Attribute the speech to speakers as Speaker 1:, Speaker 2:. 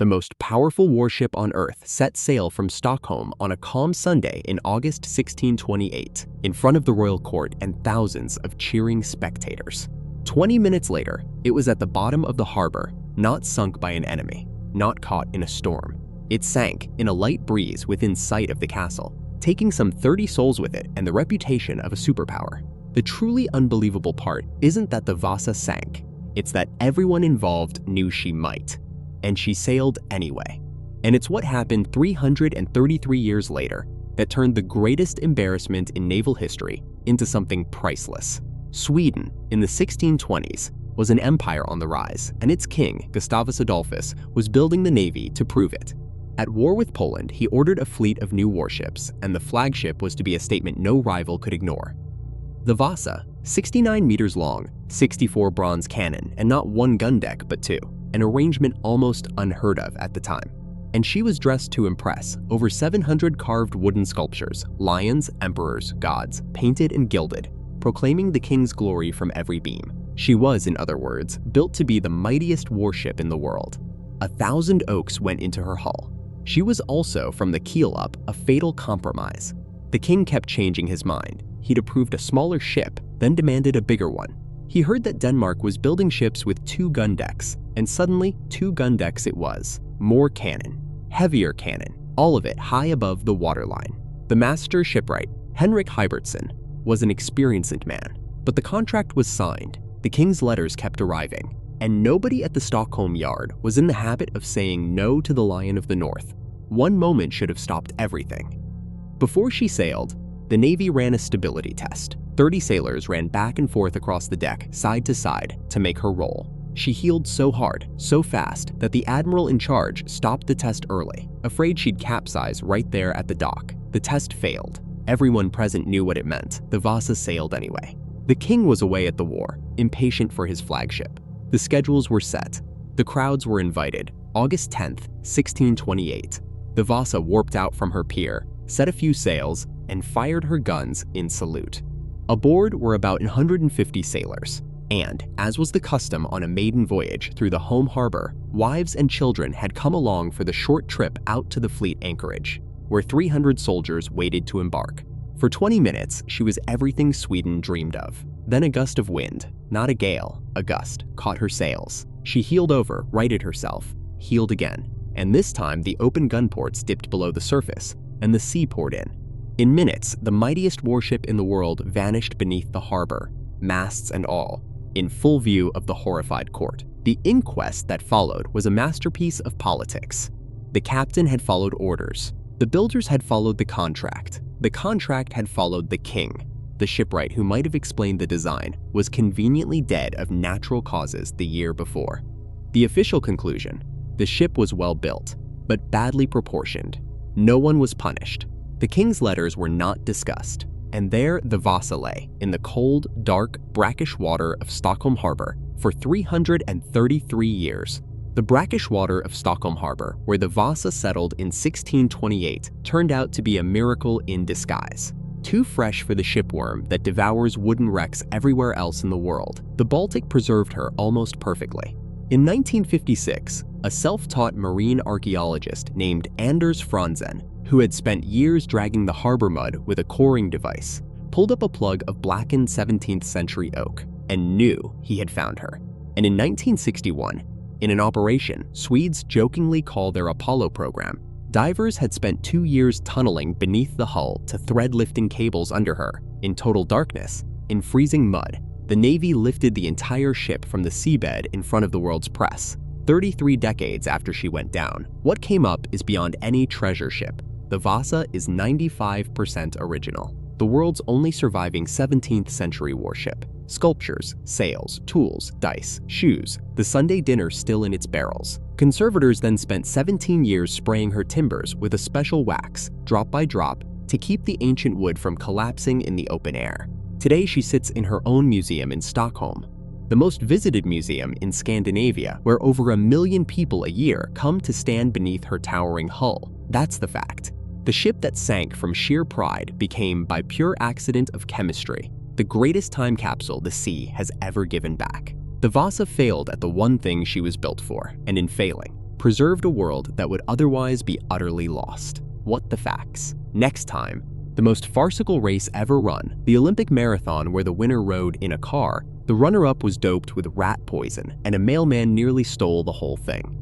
Speaker 1: the most powerful warship on Earth, set sail from Stockholm on a calm Sunday in August 1628, in front of the royal court and thousands of cheering spectators. 20 minutes later, it was at the bottom of the harbor, not sunk by an enemy, not caught in a storm. It sank in a light breeze within sight of the castle, taking some 30 souls with it and the reputation of a superpower. The truly unbelievable part isn't that the Vasa sank, it's that everyone involved knew she might. And she sailed anyway. And it's what happened 333 years later that turned the greatest embarrassment in naval history into something priceless. Sweden, in the 1620s, was an empire on the rise, and its king, Gustavus Adolphus, was building the navy to prove it. At war with Poland, he ordered a fleet of new warships, and the flagship was to be a statement no rival could ignore. The Vasa, 69 meters long, 64 bronze cannon, and not one gun deck but two, an arrangement almost unheard of at the time. And she was dressed to impress, over 700 carved wooden sculptures, lions, emperors, gods, painted and gilded, proclaiming the king's glory from every beam. She was, in other words, built to be the mightiest warship in the world. 1,000 oaks went into her hull. She was also, from the keel up, a fatal compromise. The king kept changing his mind. He'd approved a smaller ship, then demanded a bigger one. He heard that Denmark was building ships with 2 gun decks, and suddenly 2 gun decks it was. More cannon, heavier cannon, all of it high above the waterline. The master shipwright, Henrik Heibertson, was an experienced man, but the contract was signed. The king's letters kept arriving, and nobody at the Stockholm yard was in the habit of saying no to the Lion of the North. One moment should have stopped everything. Before she sailed, the Navy ran a stability test. 30 sailors ran back and forth across the deck, side to side, to make her roll. She heeled so hard, so fast, that the admiral in charge stopped the test early, afraid she'd capsize right there at the dock. The test failed. Everyone present knew what it meant. The Vasa sailed anyway. The king was away at the war, impatient for his flagship. The schedules were set. The crowds were invited. August 10th, 1628. The Vasa warped out from her pier, set a few sails, and fired her guns in salute. Aboard were about 150 sailors, and, as was the custom on a maiden voyage through the home harbor, wives and children had come along for the short trip out to the fleet anchorage, where 300 soldiers waited to embark. For 20 minutes, she was everything Sweden dreamed of. Then a gust of wind, not a gale, a gust, caught her sails. She heeled over, righted herself, heeled again, and this time the open gunports dipped below the surface, and the sea poured in. In minutes, the mightiest warship in the world vanished beneath the harbor, masts and all, in full view of the horrified court. The inquest that followed was a masterpiece of politics. The captain had followed orders. The builders had followed the contract. The contract had followed the king. The shipwright who might have explained the design was conveniently dead of natural causes the year before. The official conclusion: the ship was well built, but badly proportioned. No one was punished. The king's letters were not discussed, and there the Vasa lay, in the cold, dark, brackish water of Stockholm Harbor for 333 years. The brackish water of Stockholm Harbor, where the Vasa settled in 1628, turned out to be a miracle in disguise. Too fresh for the shipworm that devours wooden wrecks everywhere else in the world, the Baltic preserved her almost perfectly. In 1956, a self-taught marine archaeologist named Anders Franzen, who had spent years dragging the harbor mud with a coring device, pulled up a plug of blackened 17th century oak and knew he had found her. And in 1961, in an operation Swedes jokingly call their Apollo program, divers had spent 2 years tunneling beneath the hull to thread lifting cables under her. In total darkness, in freezing mud, the Navy lifted the entire ship from the seabed in front of the world's press. 33 decades after she went down, what came up is beyond any treasure ship. The Vasa is 95% original, the world's only surviving 17th century warship. Sculptures, sails, tools, dice, shoes, the Sunday dinner still in its barrels. Conservators then spent 17 years spraying her timbers with a special wax, drop by drop, to keep the ancient wood from collapsing in the open air. Today she sits in her own museum in Stockholm, the most visited museum in Scandinavia, where over 1 million people a year come to stand beneath her towering hull. That's the fact. The ship that sank from sheer pride became, by pure accident of chemistry, the greatest time capsule the sea has ever given back. The Vasa failed at the one thing she was built for, and in failing, preserved a world that would otherwise be utterly lost. What the facts? Next time, the most farcical race ever run, the Olympic marathon where the winner rode in a car, the runner-up was doped with rat poison and a mailman nearly stole the whole thing.